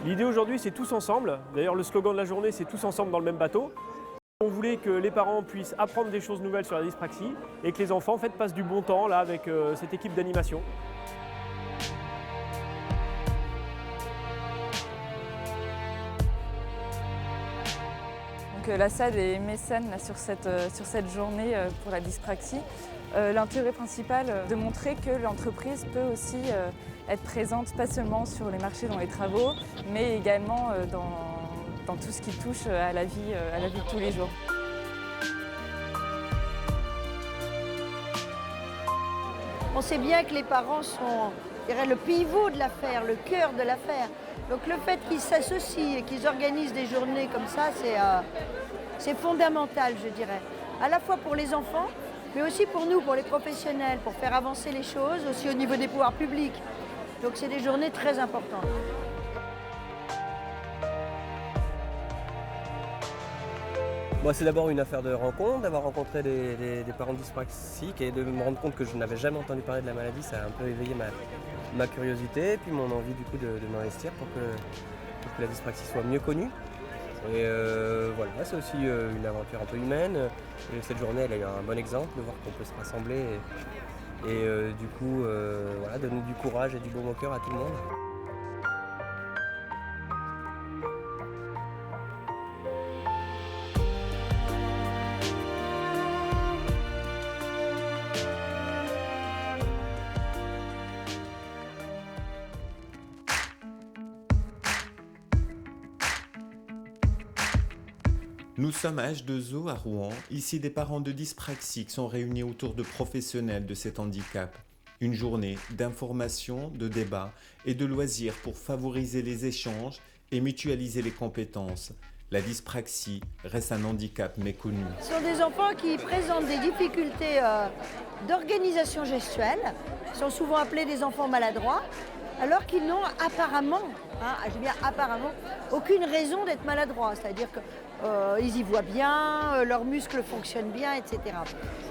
L'idée aujourd'hui, c'est tous ensemble. D'ailleurs, le slogan de la journée, c'est tous ensemble dans le même bateau. On voulait que les parents puissent apprendre des choses nouvelles sur la dyspraxie et que les enfants en fait, passent du bon temps là, avec cette équipe d'animation. Donc, la SAD est mécène là, sur cette journée pour la dyspraxie. L'intérêt principal, de montrer que l'entreprise peut aussi être présente, pas seulement sur les marchés, dans les travaux, mais également dans tout ce qui touche à la vie de tous les jours. On sait bien que les parents sont, je dirais, le pivot de l'affaire, le cœur de l'affaire. Donc le fait qu'ils s'associent et qu'ils organisent des journées comme ça, c'est fondamental, je dirais. À la fois pour les enfants, mais aussi pour nous, pour les professionnels, pour faire avancer les choses, aussi au niveau des pouvoirs publics. Donc c'est des journées très importantes. Moi, c'est d'abord une affaire de rencontre, d'avoir rencontré des parents dyspraxiques et de me rendre compte que je n'avais jamais entendu parler de la maladie. Ça a un peu éveillé ma curiosité et puis mon envie du coup de m'investir pour que la dyspraxie soit mieux connue. Et voilà, c'est aussi une aventure un peu humaine. Et cette journée, elle a eu un bon exemple de voir qu'on peut se rassembler et du coup, voilà, donner du courage et du baume au cœur à tout le monde. Nous sommes à H2O à Rouen. Ici, des parents de dyspraxiques sont réunis autour de professionnels de cet handicap. Une journée d'information, de débat et de loisirs pour favoriser les échanges et mutualiser les compétences. La dyspraxie reste un handicap méconnu. Ce sont des enfants qui présentent des difficultés d'organisation gestuelle, sont souvent appelés des enfants maladroits, alors qu'ils n'ont apparemment, aucune raison d'être maladroits. C'est-à-dire qu'ils y voient bien, leurs muscles fonctionnent bien, etc.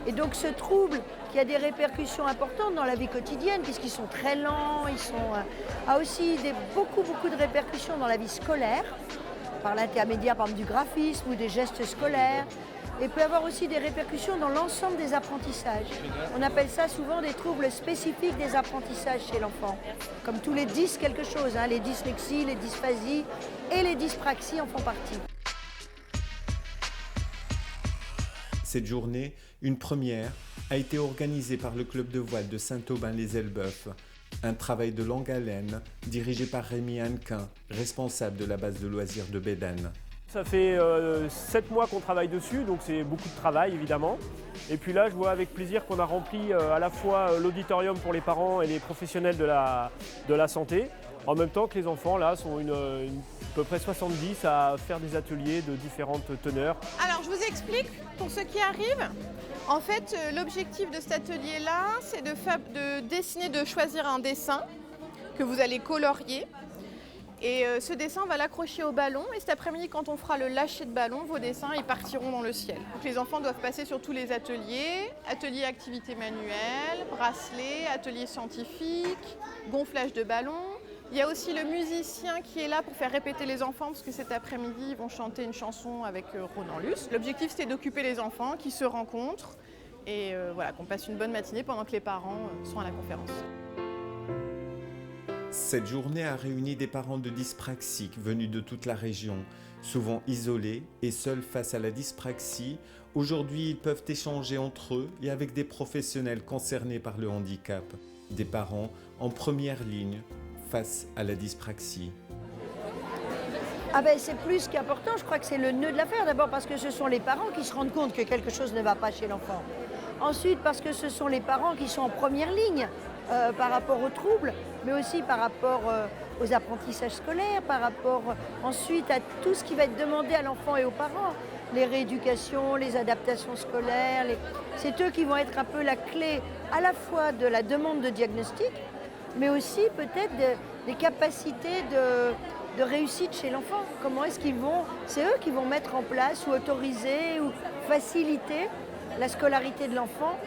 Et donc ce trouble qui a des répercussions importantes dans la vie quotidienne, puisqu'ils sont très lents, a aussi beaucoup de répercussions dans la vie scolaire, par l'intermédiaire par exemple, du graphisme ou des gestes scolaires, et peut avoir aussi des répercussions dans l'ensemble des apprentissages. On appelle ça souvent des troubles spécifiques des apprentissages chez l'enfant, comme tous les dys quelque chose, les dyslexies, les dysphasies et les dyspraxies en font partie. Cette journée, une première, a été organisée par le club de voile de Saint-Aubin-les-Elbeufs. Un travail de longue haleine dirigé par Rémi Hannequin, responsable de la base de loisirs de Bédane. Ça fait 7 mois qu'on travaille dessus, donc c'est beaucoup de travail évidemment. Et puis là, je vois avec plaisir qu'on a rempli à la fois l'auditorium pour les parents et les professionnels de la santé, en même temps que les enfants là sont à peu près 70 à faire des ateliers de différentes teneurs. Alors je vous explique pour ceux qui arrivent. En fait, l'objectif de cet atelier-là, c'est de dessiner, de choisir un dessin que vous allez colorier. Et ce dessin, on va l'accrocher au ballon. Et cet après-midi, quand on fera le lâcher de ballon, vos dessins, ils partiront dans le ciel. Donc, les enfants doivent passer sur tous les ateliers. Atelier activité manuelle, bracelet, atelier scientifique, gonflage de ballon. Il y a aussi le musicien qui est là pour faire répéter les enfants, parce que cet après-midi, ils vont chanter une chanson avec Ronan Luce. L'objectif, c'était d'occuper les enfants qui se rencontrent et voilà, qu'on passe une bonne matinée pendant que les parents sont à la conférence. Cette journée a réuni des parents de dyspraxiques venus de toute la région, souvent isolés et seuls face à la dyspraxie. Aujourd'hui, ils peuvent échanger entre eux et avec des professionnels concernés par le handicap, des parents en première ligne face à la dyspraxie. C'est plus qu'important, je crois que c'est le nœud de l'affaire. D'abord parce que ce sont les parents qui se rendent compte que quelque chose ne va pas chez l'enfant. Ensuite parce que ce sont les parents qui sont en première ligne par rapport aux troubles, mais aussi par rapport aux apprentissages scolaires, par rapport ensuite à tout ce qui va être demandé à l'enfant et aux parents. Les rééducations, les adaptations scolaires, c'est eux qui vont être un peu la clé à la fois de la demande de diagnostic, mais aussi peut-être des capacités de réussite chez l'enfant. Comment est-ce c'est eux qui vont mettre en place ou autoriser ou faciliter la scolarité de l'enfant,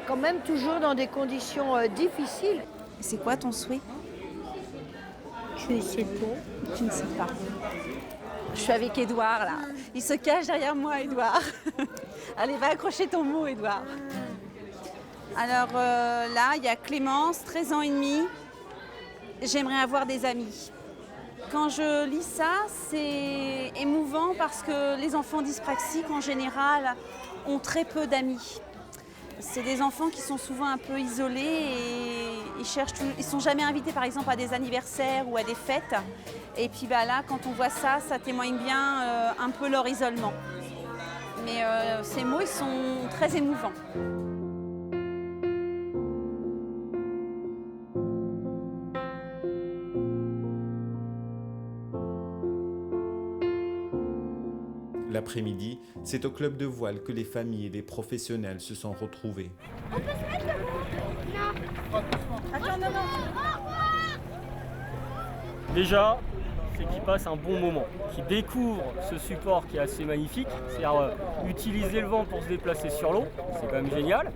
quand même toujours dans des conditions difficiles. C'est quoi ton souhait? Je Je sais pas. Tu ne sais pas. Je suis avec Édouard là. Il se cache derrière moi, Édouard. Allez, va accrocher ton mot, Édouard. Alors là, il y a Clémence, 13 ans et demi. J'aimerais avoir des amis. Quand je lis ça, c'est émouvant parce que les enfants dyspraxiques en général ont très peu d'amis. C'est des enfants qui sont souvent un peu isolés et ils sont jamais invités par exemple à des anniversaires ou à des fêtes. Et puis là, quand on voit ça, ça témoigne bien un peu leur isolement. Mais ces mots, ils sont très émouvants. L'après-midi, c'est au club de voile que les familles et les professionnels se sont retrouvés. On peut se mettre debout? Non. Attends, non. Déjà, c'est qu'ils passent un bon moment, qu'ils découvrent ce support qui est assez magnifique, c'est-à-dire utiliser le vent pour se déplacer sur l'eau, c'est quand même génial,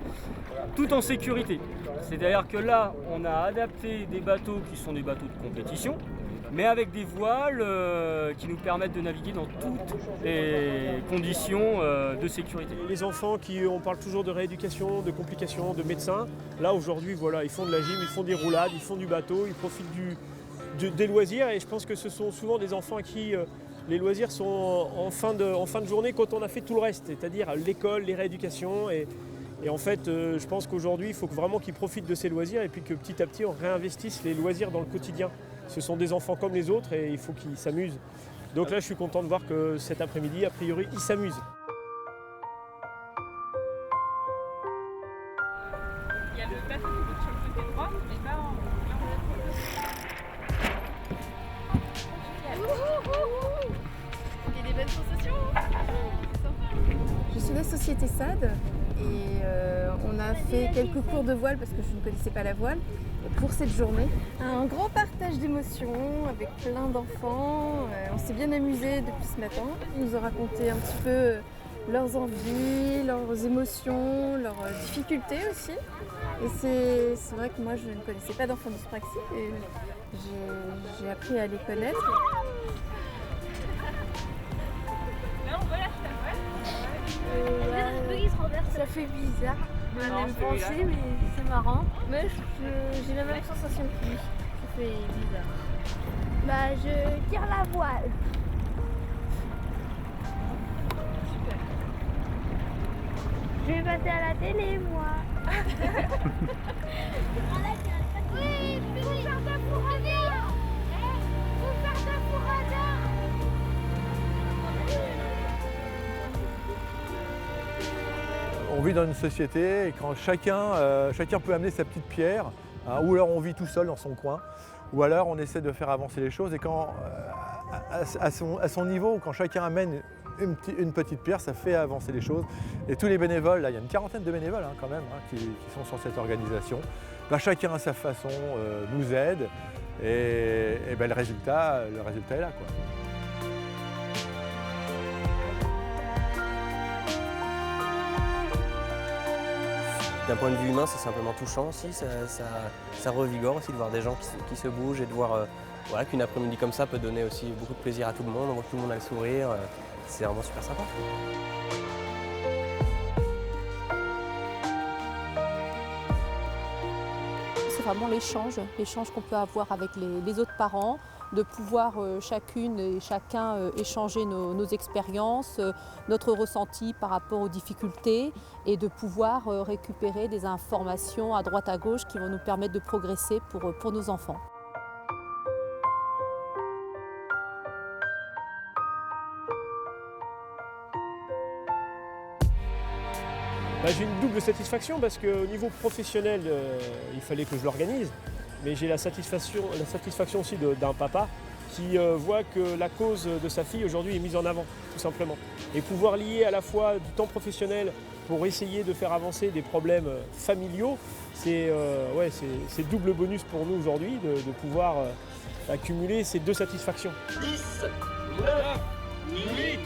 tout en sécurité. C'est-à-dire que là, on a adapté des bateaux qui sont des bateaux de compétition, mais avec des voiles qui nous permettent de naviguer dans toutes les conditions de sécurité. Les enfants on parle toujours de rééducation, de complications, de médecins. Là aujourd'hui, voilà, ils font de la gym, ils font des roulades, ils font du bateau, ils profitent des loisirs. Et je pense que ce sont souvent des enfants à qui les loisirs sont en fin de journée quand on a fait tout le reste, c'est-à-dire l'école, les rééducations. Et en fait, je pense qu'aujourd'hui, il faut vraiment qu'ils profitent de ces loisirs et puis que petit à petit, on réinvestisse les loisirs dans le quotidien. Ce sont des enfants comme les autres et il faut qu'ils s'amusent. Donc là, je suis content de voir que cet après-midi, a priori, ils s'amusent. Il y a le bateau qui sur le côté droit, et là, Il y a des belles sensations. Je suis de la société SAD et on a fait quelques cours de voile parce que je ne connaissais pas la voile. Pour cette journée, un grand partage d'émotions avec plein d'enfants. On s'est bien amusé depuis ce matin. Ils nous ont raconté un petit peu leurs envies, leurs émotions, leurs difficultés aussi. Et c'est vrai que moi je ne connaissais pas d'enfants dyspraxiques et j'ai appris à les connaître. là, on voit la voile. Ça fait bizarre. On a même pensé, mais c'est marrant. Mais j'ai la même sensation que lui. Ça fait bizarre. Bah, je tire la voile. Super. Je vais passer à la télé, moi. Oui, faut faire de fourrada. Faut faire de fourrada. On vit dans une société et quand chacun peut amener sa petite pierre, hein, ou alors on vit tout seul dans son coin, ou alors on essaie de faire avancer les choses et quand, à son niveau, quand chacun amène une petite pierre, ça fait avancer les choses. Et tous les bénévoles, là, il y a une quarantaine de bénévoles quand même qui sont sur cette organisation, chacun à sa façon nous aide et le résultat est là, quoi. D'un point de vue humain, c'est simplement touchant aussi, ça revigore aussi de voir des gens qui se bougent et de voir qu'une après-midi comme ça peut donner aussi beaucoup de plaisir à tout le monde, on voit que tout le monde a le sourire, c'est vraiment super sympa. C'est vraiment l'échange qu'on peut avoir avec les autres parents, de pouvoir chacune et chacun échanger nos expériences, notre ressenti par rapport aux difficultés et de pouvoir récupérer des informations à droite à gauche qui vont nous permettre de progresser pour nos enfants. J'ai une double satisfaction parce qu'au niveau professionnel, il fallait que je l'organise, mais j'ai la satisfaction aussi d'un papa qui voit que la cause de sa fille aujourd'hui est mise en avant, tout simplement. Et pouvoir lier à la fois du temps professionnel pour essayer de faire avancer des problèmes familiaux, c'est double bonus pour nous aujourd'hui de pouvoir accumuler ces deux satisfactions. 10, 9, 8,